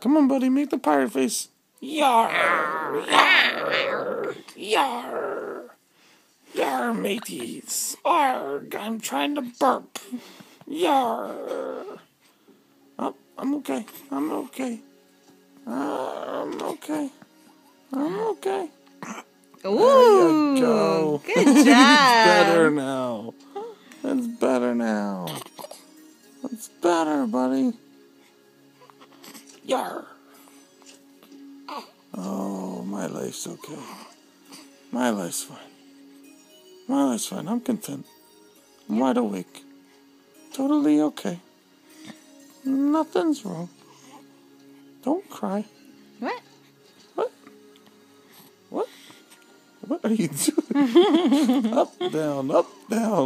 Come on, buddy, make the pirate face. Yar! Yar! Yar! Yar, mateys. Arg, I'm trying to burp. Yar! Oh, I'm okay. I'm okay. I'm okay. I'm okay. Ooh, there you go. Good job. It's better now. It's better now. It's better, buddy. Yar. Oh, my life's okay. My life's fine. My life's fine. I'm content. I'm wide awake. Totally okay. Nothing's wrong. Don't cry. What? What? What? What are you doing? Up, down, up, down.